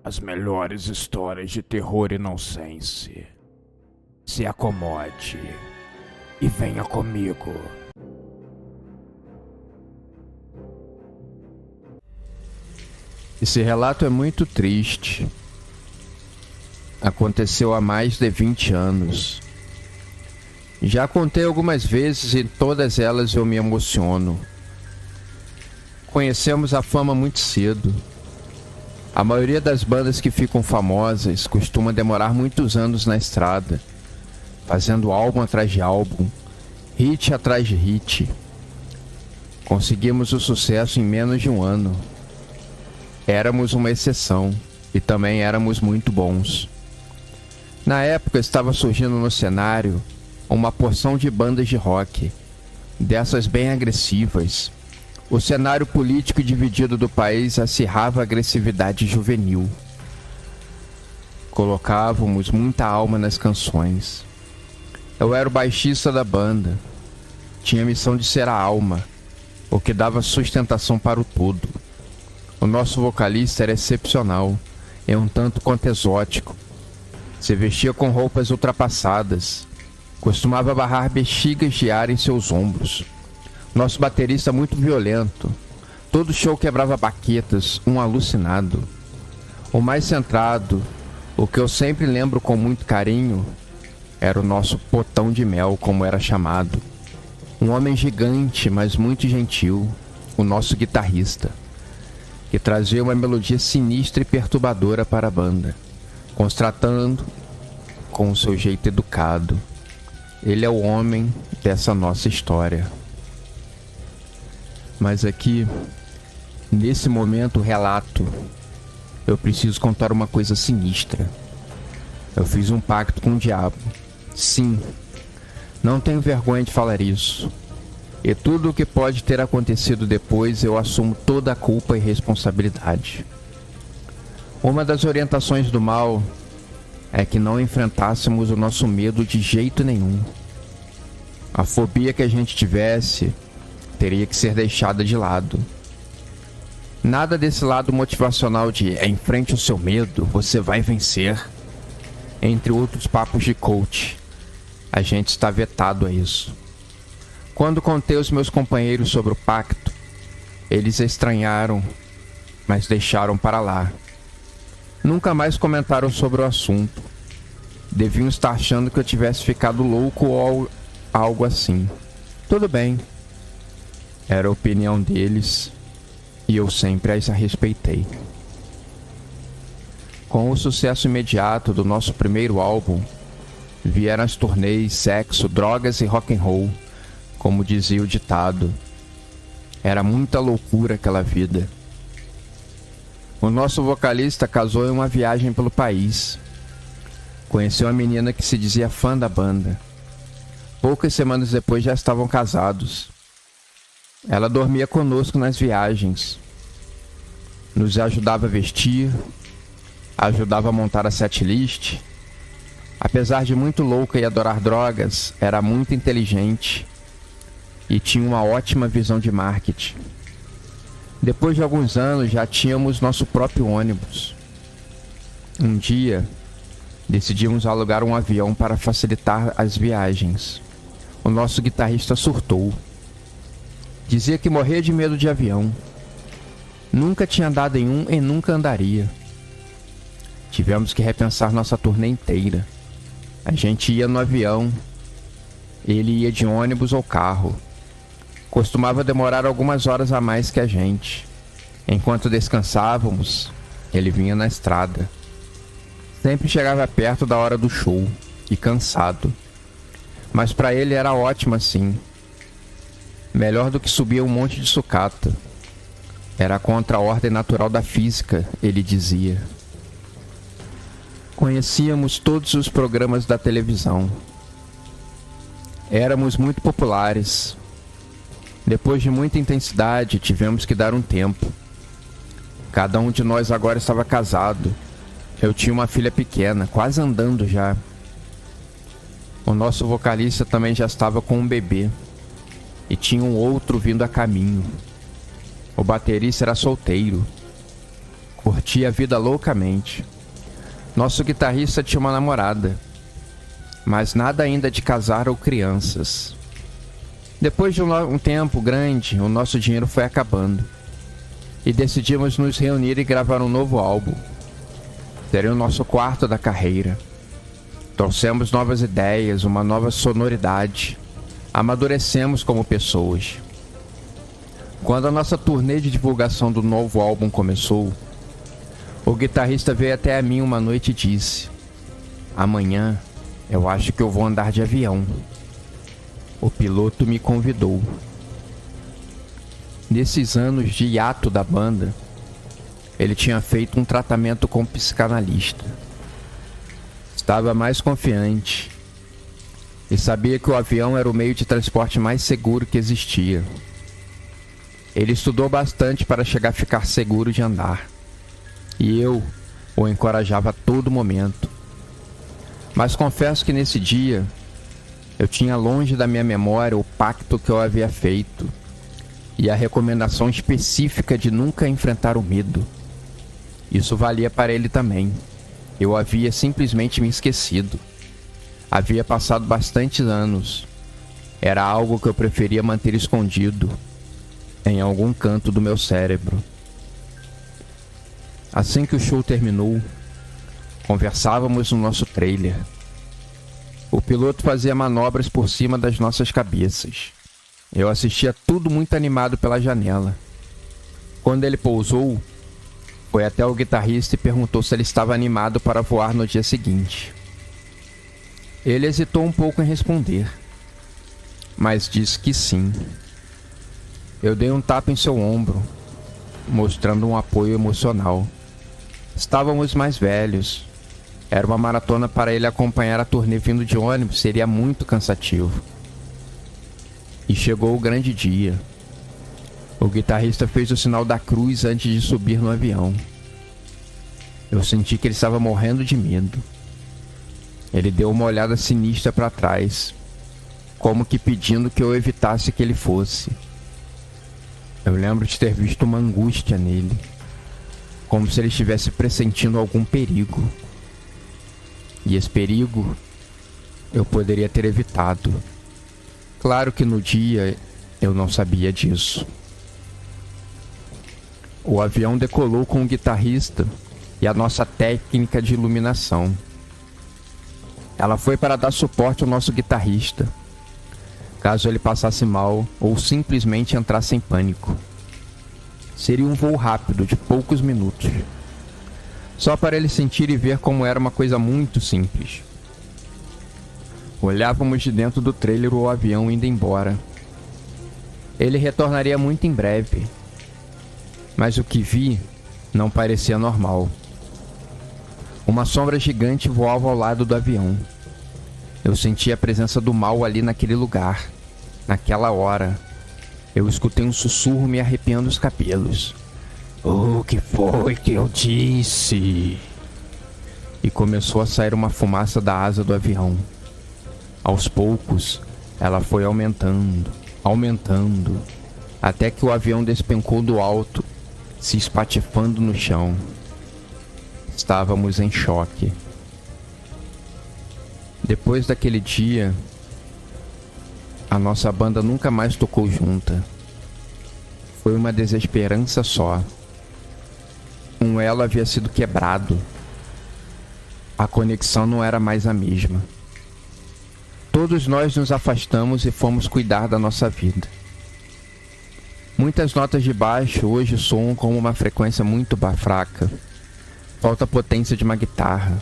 As melhores histórias de terror e nonsense. Se acomode e venha comigo. Esse relato é muito triste. Aconteceu há mais de 20 anos. Já contei algumas vezes e todas elas eu me emociono. Conhecemos a fama muito cedo. A maioria das bandas que ficam famosas costuma demorar muitos anos na estrada, fazendo álbum atrás de álbum, hit atrás de hit. Conseguimos o sucesso em menos de um ano. Éramos uma exceção e também éramos muito bons. Na época estava surgindo no cenário uma porção de bandas de rock, dessas bem agressivas. O cenário político dividido do país acirrava a agressividade juvenil. Colocávamos muita alma nas canções. Eu era o baixista da banda. Tinha a missão de ser a alma, o que dava sustentação para o todo. O nosso vocalista era excepcional, um tanto quanto exótico. Se vestia com roupas ultrapassadas. Costumava barrar bexigas de ar em seus ombros. Nosso baterista muito violento. Todo show quebrava baquetas, um alucinado. O mais centrado, o que eu sempre lembro com muito carinho, era o nosso potão de mel, como era chamado. Um homem gigante, mas muito gentil, o nosso guitarrista, que trazia uma melodia sinistra e perturbadora para a banda, constatando com o seu jeito educado. Ele é o homem dessa nossa história. Mas aqui, nesse momento, relato, eu preciso contar uma coisa sinistra. Eu fiz um pacto com o diabo. Sim, não tenho vergonha de falar isso. E tudo o que pode ter acontecido depois, eu assumo toda a culpa e responsabilidade. Uma das orientações do mal é que não enfrentássemos o nosso medo de jeito nenhum. A fobia que a gente tivesse teria que ser deixada de lado. Nada desse lado motivacional de enfrente o seu medo, você vai vencer. Entre outros papos de coach, a gente está vetado a isso. Quando contei aos meus companheiros sobre o pacto, eles estranharam, mas deixaram para lá. Nunca mais comentaram sobre o assunto. Deviam estar achando que eu tivesse ficado louco ou algo assim. Tudo bem. Era a opinião deles e eu sempre as respeitei. Com o sucesso imediato do nosso primeiro álbum, vieram as turnês, sexo, drogas e rock and roll, como dizia o ditado. Era muita loucura aquela vida. O nosso vocalista casou em uma viagem pelo país. Conheceu uma menina que se dizia fã da banda. Poucas semanas depois já estavam casados. Ela dormia conosco nas viagens. Nos ajudava a vestir, ajudava a montar a setlist. Apesar de muito louca e adorar drogas, era muito inteligente e tinha uma ótima visão de marketing. Depois de alguns anos já tínhamos nosso próprio ônibus. Um dia, decidimos alugar um avião para facilitar as viagens. O nosso guitarrista surtou. Dizia que morria de medo de avião. Nunca tinha andado em um e nunca andaria. Tivemos que repensar nossa turnê inteira. A gente ia no avião, ele ia de ônibus ou carro. Costumava demorar algumas horas a mais que a gente. Enquanto descansávamos, ele vinha na estrada. Sempre chegava perto da hora do show, e cansado. Mas para ele era ótimo assim. Melhor do que subir um monte de sucata. Era contra a ordem natural da física, ele dizia. Conhecíamos todos os programas da televisão. Éramos muito populares. Depois de muita intensidade, tivemos que dar um tempo. Cada um de nós agora estava casado. Eu tinha uma filha pequena, quase andando já. O nosso vocalista também já estava com um bebê. E tinha um outro vindo a caminho. O baterista era solteiro. Curtia a vida loucamente. Nosso guitarrista tinha uma namorada, mas nada ainda de casar ou crianças. Depois de um tempo grande, o nosso dinheiro foi acabando e decidimos nos reunir e gravar um novo álbum. Seria o nosso quarto da carreira. Trouxemos novas ideias, uma nova sonoridade. Amadurecemos como pessoas. Quando a nossa turnê de divulgação do novo álbum começou, o guitarrista veio até a mim uma noite e disse: "Amanhã eu acho que eu vou andar de avião." O piloto me convidou. Nesses anos de hiato da banda, ele tinha feito um tratamento com um psicanalista. Estava mais confiante e sabia que o avião era o meio de transporte mais seguro que existia. Ele estudou bastante para chegar a ficar seguro de andar, e eu o encorajava a todo momento. Mas confesso que nesse dia eu tinha longe da minha memória o pacto que eu havia feito e a recomendação específica de nunca enfrentar o medo. Isso valia para ele também. Eu havia simplesmente me esquecido. Havia passado bastantes anos. Era algo que eu preferia manter escondido em algum canto do meu cérebro. Assim que o show terminou, conversávamos no nosso trailer. O piloto fazia manobras por cima das nossas cabeças. Eu assistia tudo muito animado pela janela. Quando ele pousou, foi até o guitarrista e perguntou se ele estava animado para voar no dia seguinte. Ele hesitou um pouco em responder, mas disse que sim. Eu dei um tapa em seu ombro, mostrando um apoio emocional. Estávamos mais velhos. Era uma maratona para ele acompanhar a turnê vindo de ônibus, seria muito cansativo. E chegou o grande dia. O guitarrista fez o sinal da cruz antes de subir no avião. Eu senti que ele estava morrendo de medo. Ele deu uma olhada sinistra para trás, como que pedindo que eu evitasse que ele fosse. Eu lembro de ter visto uma angústia nele, como se ele estivesse pressentindo algum perigo. E esse perigo eu poderia ter evitado. Claro que no dia eu não sabia disso. O avião decolou com o guitarrista e a nossa técnica de iluminação. Ela foi para dar suporte ao nosso guitarrista, caso ele passasse mal ou simplesmente entrasse em pânico. Seria um voo rápido de poucos minutos, só para ele sentir e ver como era uma coisa muito simples. Olhávamos de dentro do trailer o avião indo embora. Ele retornaria muito em breve, mas o que vi não parecia normal. Uma sombra gigante voava ao lado do avião. Eu sentia a presença do mal ali naquele lugar, naquela hora. Eu escutei um sussurro me arrepiando os cabelos. "O que foi que eu disse?" E começou a sair uma fumaça da asa do avião. Aos poucos, ela foi aumentando, até que o avião despencou do alto, se espatifando no chão. Estávamos em choque. Depois daquele dia, a nossa banda nunca mais tocou junta. Foi uma desesperança só. Um elo havia sido quebrado. A conexão não era mais a mesma. Todos nós nos afastamos e fomos cuidar da nossa vida. Muitas notas de baixo hoje soam com uma frequência muito fraca. Falta a potência de uma guitarra,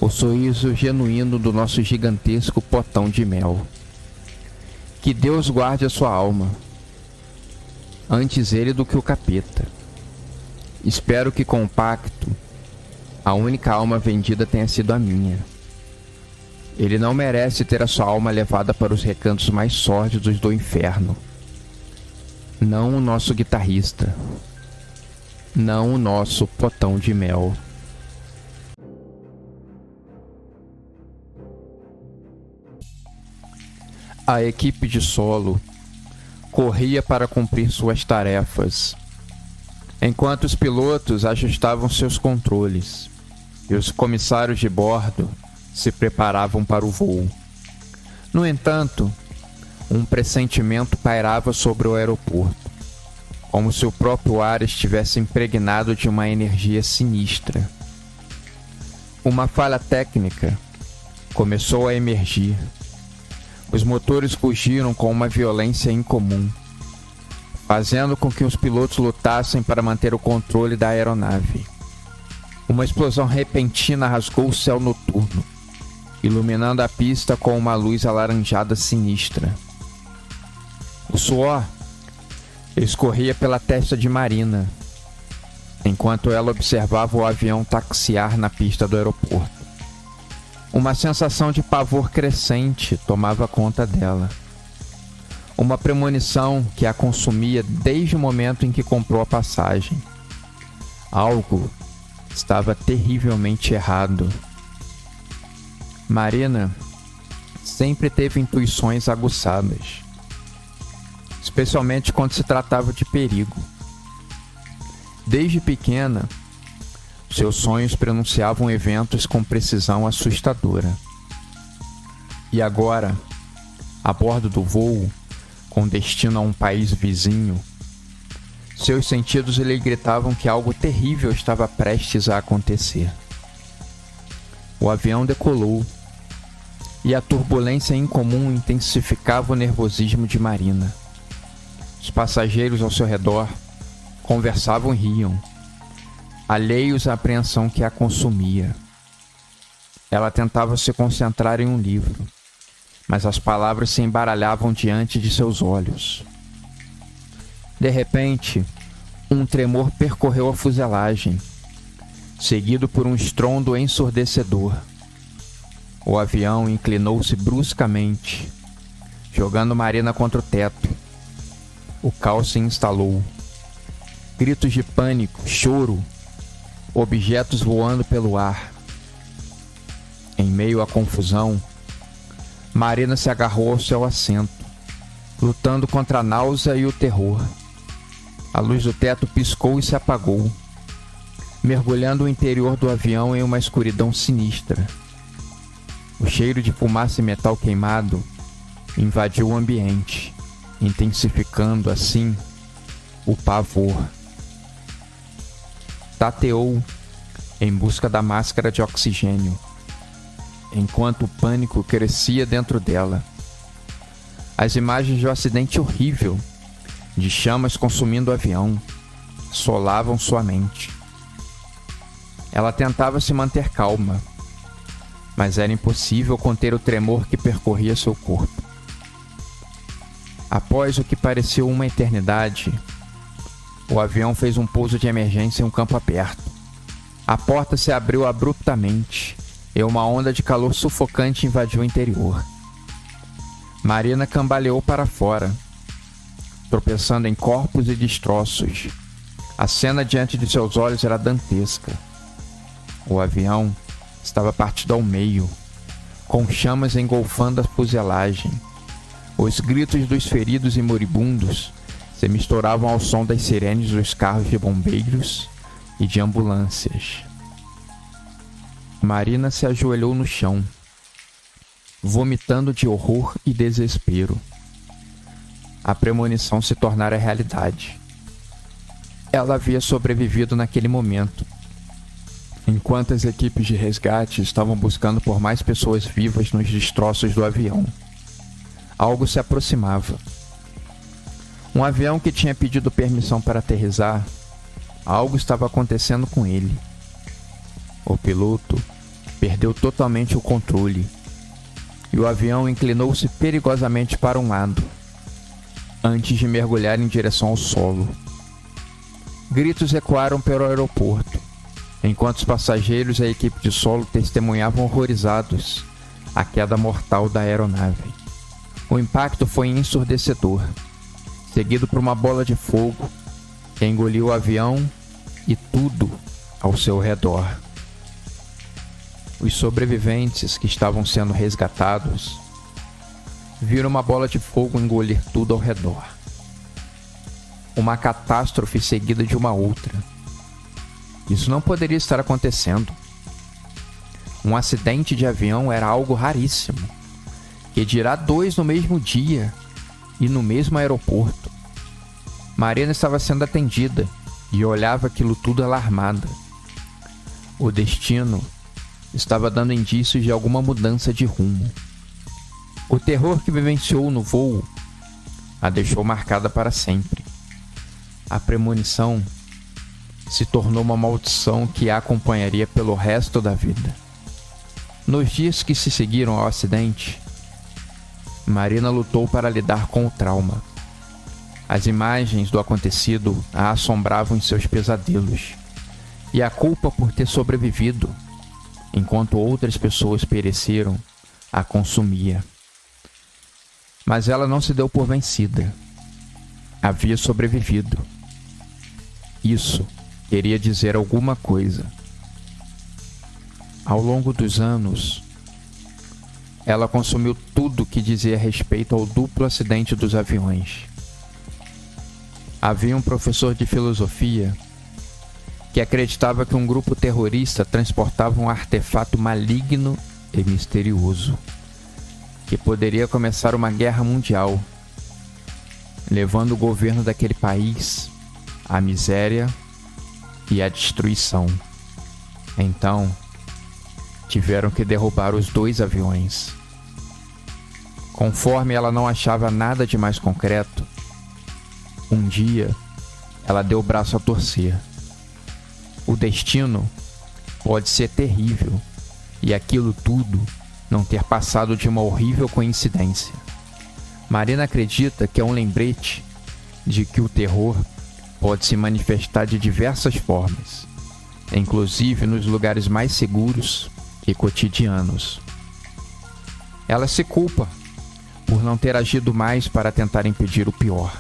o sorriso genuíno do nosso gigantesco potão de mel. Que Deus guarde a sua alma, antes ele do que o capeta. Espero que com o pacto, a única alma vendida tenha sido a minha. Ele não merece ter a sua alma levada para os recantos mais sórdidos do inferno. Não o nosso guitarrista. Não o nosso potão de mel. A equipe de solo corria para cumprir suas tarefas. enquanto os pilotos ajustavam seus controles e os comissários de bordo se preparavam para o voo. No entanto, um pressentimento pairava sobre o aeroporto, como se o próprio ar estivesse impregnado de uma energia sinistra. Uma falha técnica começou a emergir. Os motores rugiram com uma violência incomum, fazendo com que os pilotos lutassem para manter o controle da aeronave. Uma explosão repentina rasgou o céu noturno, iluminando a pista com uma luz alaranjada sinistra. O suor escorria pela testa de Marina, enquanto ela observava o avião taxiar na pista do aeroporto. Uma sensação de pavor crescente tomava conta dela. Uma premonição que a consumia desde o momento em que comprou a passagem. Algo estava terrivelmente errado. Marina sempre teve intuições aguçadas, especialmente quando se tratava de perigo. Desde pequena, seus sonhos prenunciavam eventos com precisão assustadora. E agora, a bordo do voo, com destino a um país vizinho, seus sentidos lhe gritavam que algo terrível estava prestes a acontecer. O avião decolou, e a turbulência incomum intensificava o nervosismo de Marina. Os passageiros ao seu redor conversavam e riam, alheios à apreensão que a consumia. Ela tentava se concentrar em um livro, mas as palavras se embaralhavam diante de seus olhos. De repente, um tremor percorreu a fuselagem, seguido por um estrondo ensurdecedor. O avião inclinou-se bruscamente, jogando Marina contra o teto. O caos se instalou. Gritos de pânico, choro, objetos voando pelo ar. Em meio à confusão, Marina se agarrou ao seu assento, lutando contra a náusea e o terror. A luz do teto piscou e se apagou, mergulhando o interior do avião em uma escuridão sinistra. O cheiro de fumaça e metal queimado invadiu o ambiente, intensificando, assim, o pavor. Tateou em busca da máscara de oxigênio, enquanto o pânico crescia dentro dela. As imagens de um acidente horrível, de chamas consumindo o avião, assolavam sua mente. Ela tentava se manter calma, mas era impossível conter o tremor que percorria seu corpo. Após o que pareceu uma eternidade, o avião fez um pouso de emergência em um campo aberto. A porta se abriu abruptamente e uma onda de calor sufocante invadiu o interior. Marina cambaleou para fora, tropeçando em corpos e destroços. A cena diante de seus olhos era dantesca. O avião estava partido ao meio, com chamas engolfando a fuselagem. Os gritos dos feridos e moribundos se misturavam ao som das sirenes dos carros de bombeiros e de ambulâncias. Marina se ajoelhou no chão, vomitando de horror e desespero. A premonição se tornara realidade. Ela havia sobrevivido naquele momento, enquanto as equipes de resgate estavam buscando por mais pessoas vivas nos destroços do avião. Algo se aproximava. Um avião que tinha pedido permissão para aterrissar, algo estava acontecendo com ele. O piloto perdeu totalmente o controle e o avião inclinou-se perigosamente para um lado, antes de mergulhar em direção ao solo. Gritos ecoaram pelo aeroporto, enquanto os passageiros e a equipe de solo testemunhavam horrorizados a queda mortal da aeronave. O impacto foi ensurdecedor, seguido por uma bola de fogo que engoliu o avião e tudo ao seu redor. Os sobreviventes que estavam sendo resgatados viram uma bola de fogo engolir tudo ao redor. uma catástrofe seguida de uma outra. Isso não poderia estar acontecendo. Um acidente de avião era algo raríssimo, que dirá 2 no mesmo dia e no mesmo aeroporto. Marina estava sendo atendida e olhava aquilo tudo alarmada. O destino estava dando indícios de alguma mudança de rumo. O terror que vivenciou no voo a deixou marcada para sempre. A premonição se tornou uma maldição que a acompanharia pelo resto da vida. Nos dias que se seguiram ao acidente, Marina lutou para lidar com o trauma. As imagens do acontecido a assombravam em seus pesadelos, e a culpa por ter sobrevivido, enquanto outras pessoas pereceram, a consumia. Mas ela não se deu por vencida. Havia sobrevivido. Isso queria dizer alguma coisa. Ao longo dos anos, ela consumiu tudo que dizia respeito ao duplo acidente dos aviões. Havia um professor de filosofia que acreditava que um grupo terrorista transportava um artefato maligno e misterioso, que poderia começar uma guerra mundial, levando o governo daquele país à miséria e à destruição. Então, tiveram que derrubar os 2 aviões. Conforme ela não achava nada de mais concreto, um dia ela deu o braço a torcer. O destino pode ser terrível e aquilo tudo não ter passado de uma horrível coincidência. Marina acredita que é um lembrete de que o terror pode se manifestar de diversas formas, inclusive nos lugares mais seguros e cotidianos. Ela se culpa por não ter agido mais para tentar impedir o pior.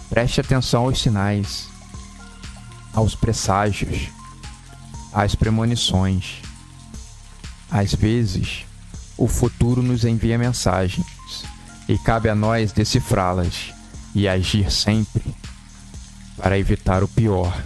Preste atenção aos sinais, aos presságios, às premonições. Às vezes, o futuro nos envia mensagens e cabe a nós decifrá-las e agir sempre para evitar o pior.